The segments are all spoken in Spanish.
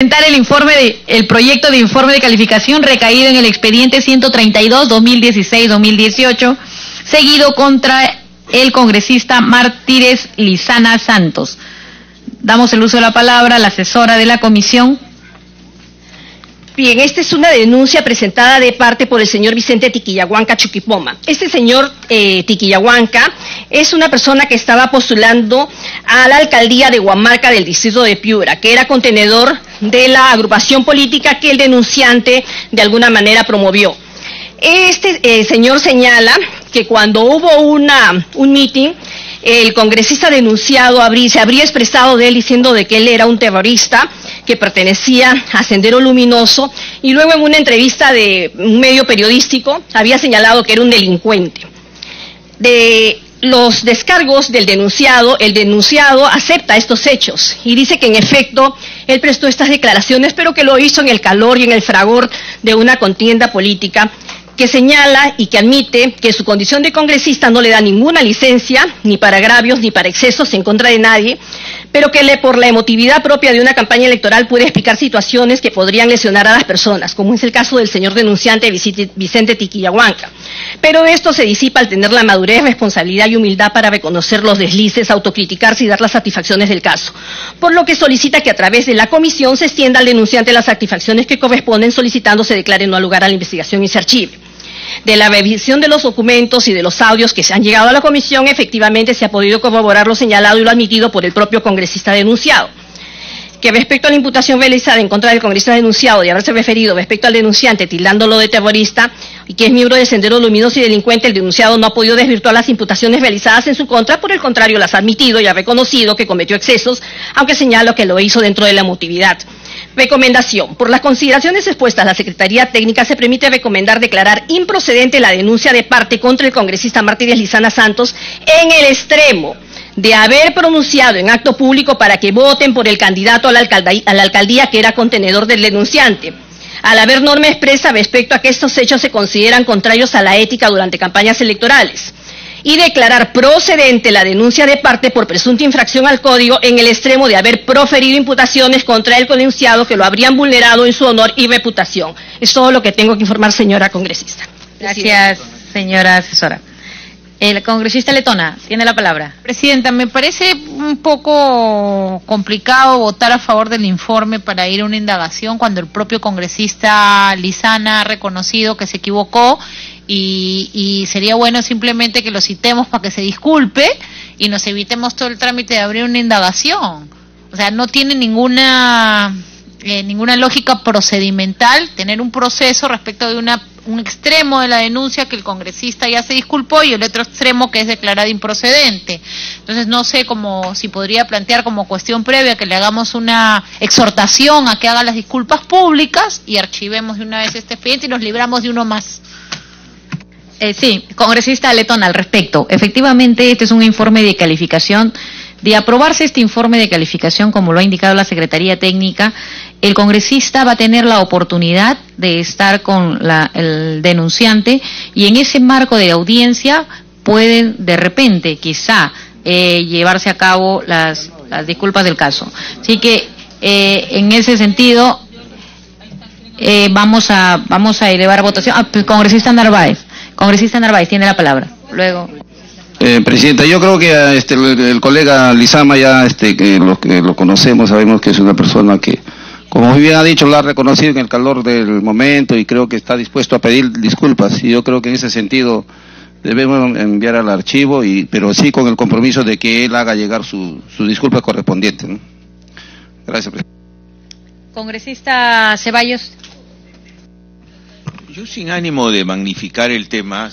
Presentar el proyecto de informe de calificación recaído en el expediente 132-2016-2018, seguido contra el congresista Mártires Lizana Santos. Damos el uso de la palabra a la asesora de la comisión. Bien, esta es una denuncia presentada de parte por el señor Vicente Tiquillahuanca Chuquipoma. Este señor Tiquillahuanca es una persona que estaba postulando a la alcaldía de Huamarca del distrito de Piura, que era contenedor de la agrupación política que el denunciante de alguna manera promovió. Este señor señala que cuando hubo un meeting, el congresista denunciado se habría expresado de él diciendo de que él era un terrorista que pertenecía a Sendero Luminoso, y luego en una entrevista de un medio periodístico había señalado que era un delincuente. De los descargos del denunciado, el denunciado acepta estos hechos y dice que en efecto él prestó estas declaraciones, pero que lo hizo en el calor y en el fragor de una contienda política, que señala y que admite que su condición de congresista no le da ninguna licencia, ni para agravios, ni para excesos en contra de nadie, pero que por la emotividad propia de una campaña electoral puede explicar situaciones que podrían lesionar a las personas, como es el caso del señor denunciante Vicente Tiquillahuanca. Pero esto se disipa al tener la madurez, responsabilidad y humildad para reconocer los deslices, autocriticarse y dar las satisfacciones del caso. Por lo que solicita que a través de la comisión se extienda al denunciante las satisfacciones que corresponden, solicitando se declare no lugar a la investigación y se archive. De la revisión de los documentos y de los audios que se han llegado a la comisión, efectivamente se ha podido corroborar lo señalado y lo admitido por el propio congresista denunciado. Que respecto a la imputación realizada en contra del congresista denunciado de haberse referido respecto al denunciante tildándolo de terrorista y que es miembro de Sendero Luminoso y delincuente, el denunciado no ha podido desvirtuar las imputaciones realizadas en su contra, por el contrario las ha admitido y ha reconocido que cometió excesos, aunque señalo que lo hizo dentro de la emotividad. Recomendación. Por las consideraciones expuestas, la Secretaría Técnica se permite recomendar declarar improcedente la denuncia de parte contra el congresista Mártires Lizana Santos en el extremo de haber pronunciado en acto público para que voten por el candidato a la alcaldía que era contenedor del denunciante, al haber norma expresa respecto a que estos hechos se consideran contrarios a la ética durante campañas electorales, y declarar procedente la denuncia de parte por presunta infracción al código en el extremo de haber proferido imputaciones contra el denunciado que lo habrían vulnerado en su honor y reputación. Es todo lo que tengo que informar, señora congresista. Gracias, señora asesora. El congresista Letona tiene la palabra. Presidenta, me parece un poco complicado votar a favor del informe para ir a una indagación cuando el propio congresista Lizana ha reconocido que se equivocó, y sería bueno simplemente que lo citemos para que se disculpe y nos evitemos todo el trámite de abrir una indagación. O sea, no tiene ninguna lógica procedimental tener un proceso respecto de un extremo de la denuncia que el congresista ya se disculpó y el otro extremo que es declarada improcedente. Entonces no sé si podría plantear como cuestión previa que le hagamos una exhortación a que haga las disculpas públicas y archivemos de una vez este expediente y nos libramos de uno más. Sí, congresista Letona, al respecto. Efectivamente, este es un informe de calificación. De aprobarse este informe de calificación, como lo ha indicado la Secretaría Técnica, el congresista va a tener la oportunidad de estar con el denunciante, y en ese marco de audiencia pueden de repente, quizá, llevarse a cabo las disculpas del caso. Así que, en ese sentido, vamos a elevar a votación. Congresista Narváez. Congresista Narváez tiene la palabra. Luego. Presidenta, yo creo que el colega Lizama ya que lo conocemos, sabemos que es una persona que, como bien ha dicho, lo ha reconocido en el calor del momento y creo que está dispuesto a pedir disculpas, y yo creo que en ese sentido debemos enviar al archivo, pero sí con el compromiso de que él haga llegar su disculpa correspondiente, ¿no? Gracias, presidenta. Congresista Ceballos. Yo, sin ánimo de magnificar el tema,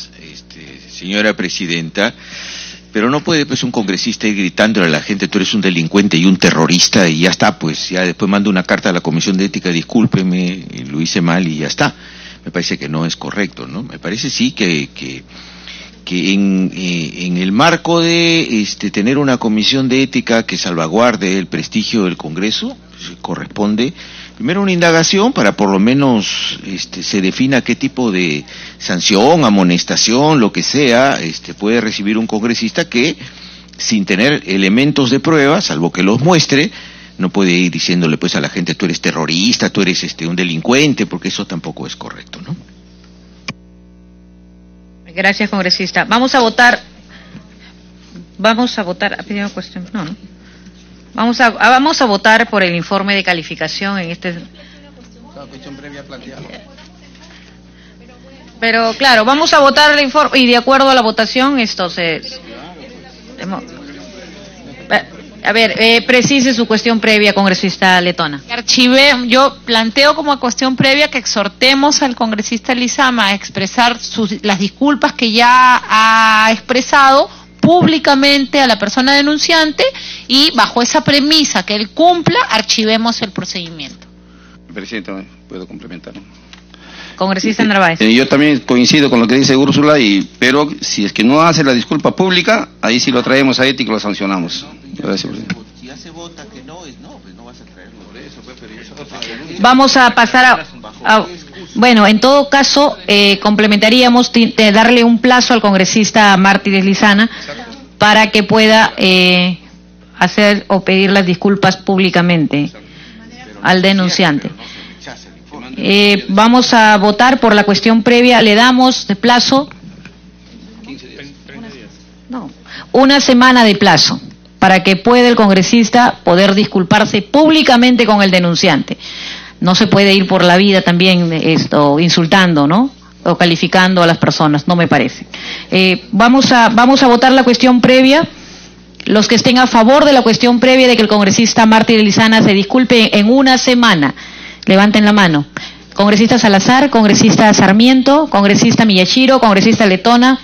señora presidenta, pero no puede pues un congresista ir gritándole a la gente: tú eres un delincuente y un terrorista, y ya está, pues ya después manda una carta a la Comisión de Ética, discúlpeme, lo hice mal y ya está. Me parece que no es correcto, ¿no? Me parece sí que en el marco de tener una Comisión de Ética que salvaguarde el prestigio del Congreso, pues, corresponde primero una indagación para por lo menos se defina qué tipo de sanción, amonestación, lo que sea, puede recibir un congresista que, sin tener elementos de prueba, salvo que los muestre, no puede ir diciéndole pues a la gente tú eres terrorista, tú eres un delincuente, porque eso tampoco es correcto, ¿no? Gracias, congresista. Vamos a votar. Cuestión. No. Vamos a votar por el informe de calificación en este. Pero claro, vamos a votar el informe y de acuerdo a la votación esto se. A ver, precise su cuestión previa, congresista Letona. Yo planteo como cuestión previa que exhortemos al congresista Lizama a expresar las disculpas que ya ha expresado públicamente a la persona denunciante y bajo esa premisa que él cumpla, archivemos el procedimiento. Presidente, ¿puedo complementar? Congresista Narváez. Yo también coincido con lo que dice Úrsula, pero si es que no hace la disculpa pública, ahí sí lo traemos a ética y lo sancionamos. Gracias, presidente. Si ya se vota que no, es no, pues no vas a traerlo. Por eso, pero vamos a pasar bueno, en todo caso, complementaríamos darle un plazo al congresista Mártires Lizana para que pueda hacer o pedir las disculpas públicamente al denunciante. Vamos a votar por la cuestión previa. Le damos de plazo 15 días. No, una semana de plazo para que pueda el congresista poder disculparse públicamente con el denunciante. No se puede ir por la vida también insultando, ¿no? O calificando a las personas, no me parece. Vamos a votar la cuestión previa. Los que estén a favor de la cuestión previa de que el congresista Mártires Lizana se disculpe en una semana, levanten la mano. Congresista Salazar, congresista Sarmiento, congresista Miyashiro, congresista Letona,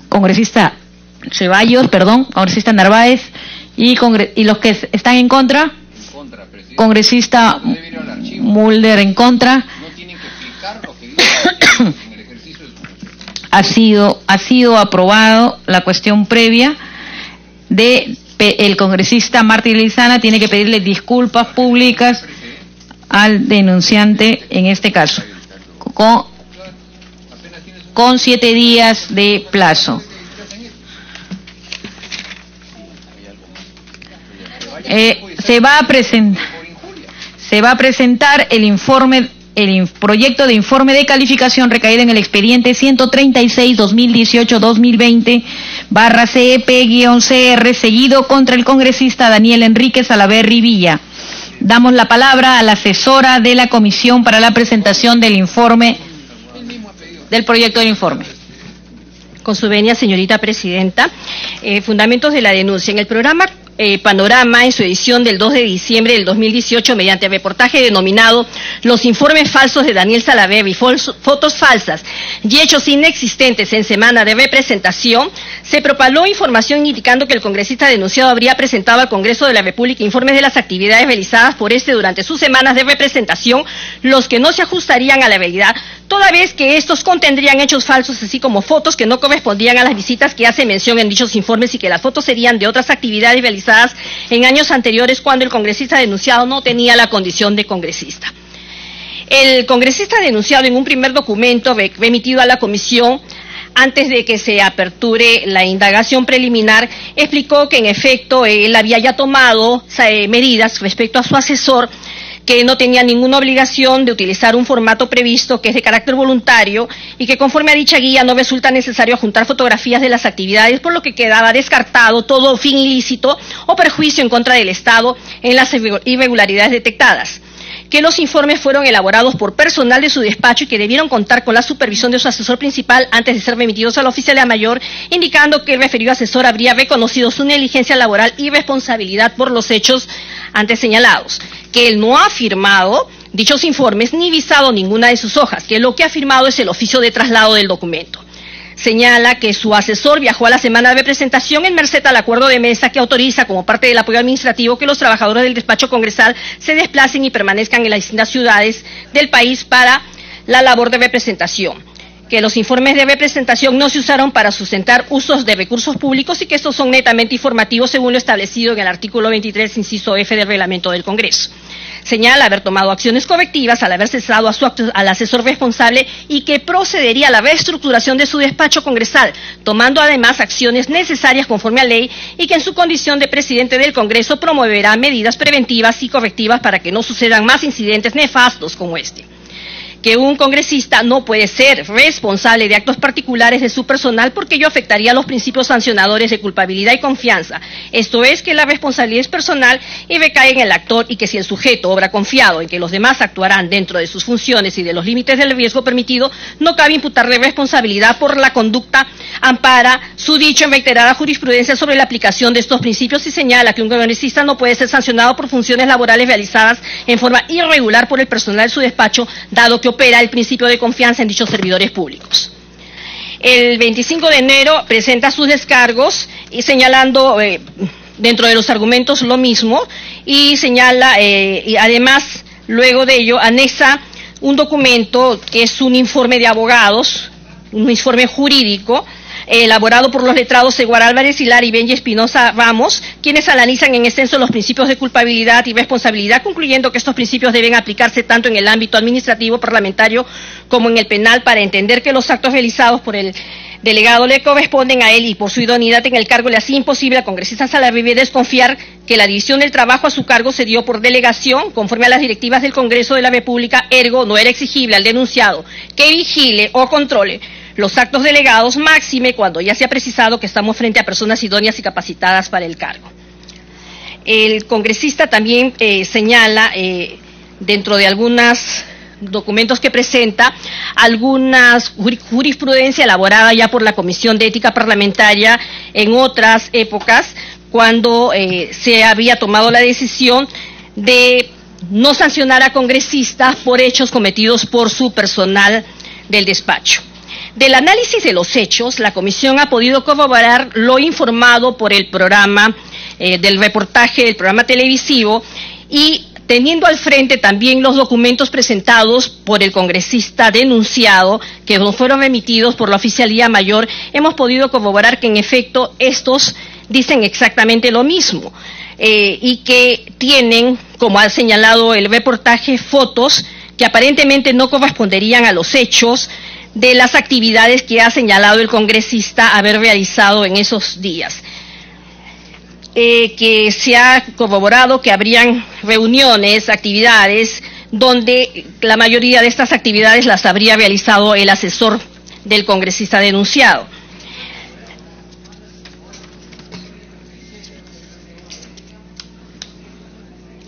congresista Ceballos, congresista Narváez y los que están en contra, congresista Mulder en contra. Ha sido aprobado la cuestión previa de el congresista Mártires Lizana tiene que pedirle disculpas públicas al denunciante en este caso, con 7 días de plazo. Se va a presentar el proyecto de informe de calificación recaído en el expediente 136-2018-2020/CEP-CR seguido contra el congresista Daniel Enrique Salaverry Villa. Damos la palabra a la asesora de la comisión para la presentación del informe, del proyecto del informe. Con su venia, señorita presidenta, fundamentos de la denuncia. En el programa Panorama, en su edición del 2 de diciembre del 2018, mediante reportaje denominado Los informes falsos de Daniel Salaverry, fotos falsas y hechos inexistentes en semana de representación, se propaló información indicando que el congresista denunciado habría presentado al Congreso de la República informes de las actividades realizadas por este durante sus semanas de representación, los que no se ajustarían a la realidad, toda vez que estos contendrían hechos falsos, así como fotos que no correspondían a las visitas que hace mención en dichos informes y que las fotos serían de otras actividades realizadas en años anteriores cuando el congresista denunciado no tenía la condición de congresista. El congresista denunciado en un primer documento remitido a la comisión antes de que se aperture la indagación preliminar, explicó que en efecto él había ya tomado medidas respecto a su asesor, que no tenía ninguna obligación de utilizar un formato previsto que es de carácter voluntario y que conforme a dicha guía no resulta necesario juntar fotografías de las actividades, por lo que quedaba descartado todo fin ilícito o perjuicio en contra del Estado en las irregularidades detectadas. Que los informes fueron elaborados por personal de su despacho y que debieron contar con la supervisión de su asesor principal antes de ser remitidos a la oficialía mayor, indicando que el referido asesor habría reconocido su negligencia laboral y responsabilidad por los hechos antes señalados, que él no ha firmado dichos informes ni visado ninguna de sus hojas, que lo que ha firmado es el oficio de traslado del documento. Señala que su asesor viajó a la semana de representación en merced al acuerdo de mesa que autoriza como parte del apoyo administrativo que los trabajadores del despacho congresal se desplacen y permanezcan en las distintas ciudades del país para la labor de representación. Que los informes de representación no se usaron para sustentar usos de recursos públicos y que estos son netamente informativos según lo establecido en el artículo 23, inciso F del reglamento del Congreso. Señala haber tomado acciones correctivas al haber cesado al asesor responsable y que procedería a la reestructuración de su despacho congresal, tomando además acciones necesarias conforme a ley y que en su condición de presidente del Congreso promoverá medidas preventivas y correctivas para que no sucedan más incidentes nefastos como este. Que un congresista no puede ser responsable de actos particulares de su personal porque ello afectaría los principios sancionadores de culpabilidad y confianza. Esto es, que la responsabilidad es personal y recae en el actor, y que si el sujeto obra confiado en que los demás actuarán dentro de sus funciones y de los límites del riesgo permitido, no cabe imputarle responsabilidad por la conducta. Ampara su dicho en reiterada jurisprudencia sobre la aplicación de estos principios y señala que un congresista no puede ser sancionado por funciones laborales realizadas en forma irregular por el personal de su despacho, dado que opera el principio de confianza en dichos servidores públicos. El 25 de enero presenta sus descargos y señalando dentro de los argumentos lo mismo, y señala, y además luego de ello anexa un documento que es un informe de abogados, un informe jurídico, elaborado por los letrados Seguar Álvarez Hilar y Benji Espinosa Ramos, quienes analizan en extenso los principios de culpabilidad y responsabilidad, concluyendo que estos principios deben aplicarse tanto en el ámbito administrativo parlamentario como en el penal, para entender que los actos realizados por el delegado le corresponden a él y por su idoneidad en el cargo le hacía imposible al congresista Salaverry desconfiar que la división del trabajo a su cargo se dio por delegación conforme a las directivas del Congreso de la República, ergo no era exigible al denunciado que vigile o controle los actos delegados, máxime cuando ya se ha precisado que estamos frente a personas idóneas y capacitadas para el cargo. El congresista también señala, dentro de algunos documentos que presenta, algunas jurisprudencia elaborada ya por la Comisión de Ética Parlamentaria en otras épocas, cuando se había tomado la decisión de no sancionar a congresistas por hechos cometidos por su personal del despacho. Del análisis de los hechos, la comisión ha podido corroborar lo informado por el programa, del reportaje del programa televisivo, y teniendo al frente también los documentos presentados por el congresista denunciado, que nos fueron remitidos por la Oficialía Mayor, hemos podido corroborar que en efecto estos dicen exactamente lo mismo, y que tienen, como ha señalado el reportaje, fotos que aparentemente no corresponderían a los hechos de las actividades que ha señalado el congresista haber realizado en esos días. Que se ha corroborado que habrían reuniones, actividades, donde la mayoría de estas actividades las habría realizado el asesor del congresista denunciado.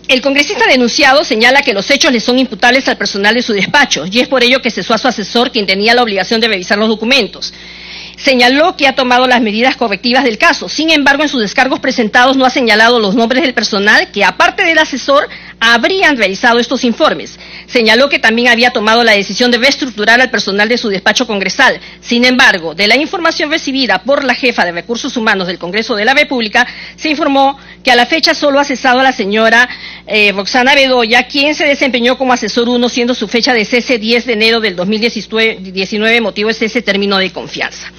El congresista denunciado señala que los hechos le son imputables al personal de su despacho, y es por ello que cesó a su asesor, quien tenía la obligación de revisar los documentos. Señaló que ha tomado las medidas correctivas del caso. Sin embargo, en sus descargos presentados no ha señalado los nombres del personal que, aparte del asesor, habrían realizado estos informes. Señaló que también había tomado la decisión de reestructurar al personal de su despacho congresal. Sin embargo, de la información recibida por la jefa de Recursos Humanos del Congreso de la República, se informó que a la fecha solo ha cesado a la señora Roxana Bedoya, quien se desempeñó como asesor 1, siendo su fecha de cese 10 de enero del 2019, motivo es ese término de confianza.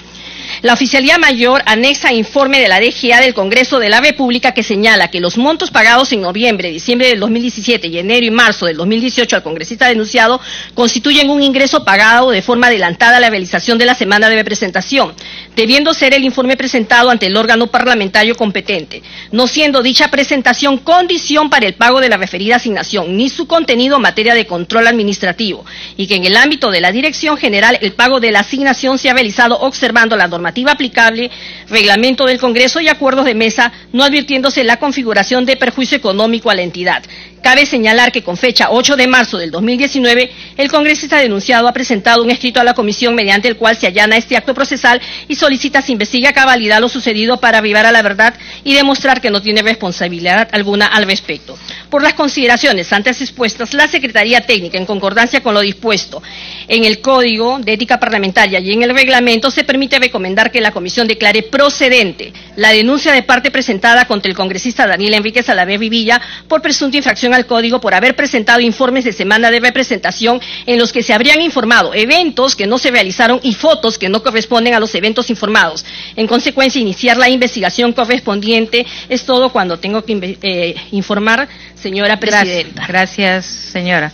La Oficialía Mayor anexa informe de la DGA del Congreso de la República que señala que los montos pagados en noviembre, diciembre del 2017 y enero y marzo del 2018 al congresista denunciado constituyen un ingreso pagado de forma adelantada a la realización de la semana de representación, debiendo ser el informe presentado ante el órgano parlamentario competente, no siendo dicha presentación condición para el pago de la referida asignación, ni su contenido en materia de control administrativo, y que en el ámbito de la Dirección General el pago de la asignación se ha realizado observando la normativa aplicable, reglamento del Congreso y acuerdos de mesa, no advirtiéndose la configuración de perjuicio económico a la entidad. Cabe señalar que con fecha 8 de marzo del 2019, el congresista denunciado ha presentado un escrito a la comisión mediante el cual se allana este acto procesal y solicita se investigue a cabalidad lo sucedido para arribar a la verdad y demostrar que no tiene responsabilidad alguna al respecto. Por las consideraciones antes expuestas, la Secretaría Técnica, en concordancia con lo dispuesto en el Código de Ética Parlamentaria y en el reglamento, se permite recomendar recomendar que la comisión declare procedente la denuncia de parte presentada contra el congresista Daniel Enrique Salaverry Villa por presunta infracción al Código por haber presentado informes de semana de representación en los que se habrían informado eventos que no se realizaron y fotos que no corresponden a los eventos informados. En consecuencia, iniciar la investigación correspondiente. Es todo cuando tengo que informar, señora presidenta. Gracias, señora.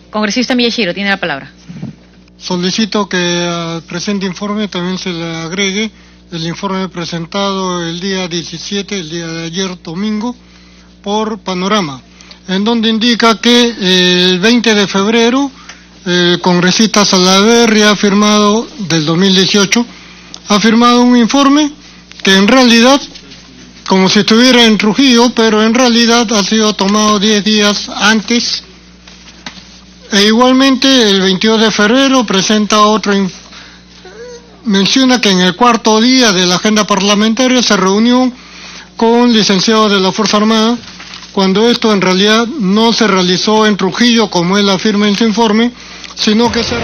Congresista Miyashiro, tiene la palabra. Solicito que al presente informe también se le agregue el informe presentado el día 17, el día de ayer domingo, por Panorama, en donde indica que el 20 de febrero el congresista Salaverry ha firmado, del 2018, ha firmado un informe que en realidad, como si estuviera en Trujillo, pero en realidad ha sido tomado 10 días antes. E igualmente el 22 de febrero presenta menciona que en el cuarto día de la agenda parlamentaria se reunió con licenciados de la Fuerza Armada, cuando esto en realidad no se realizó en Trujillo como él afirma en su informe, sino que se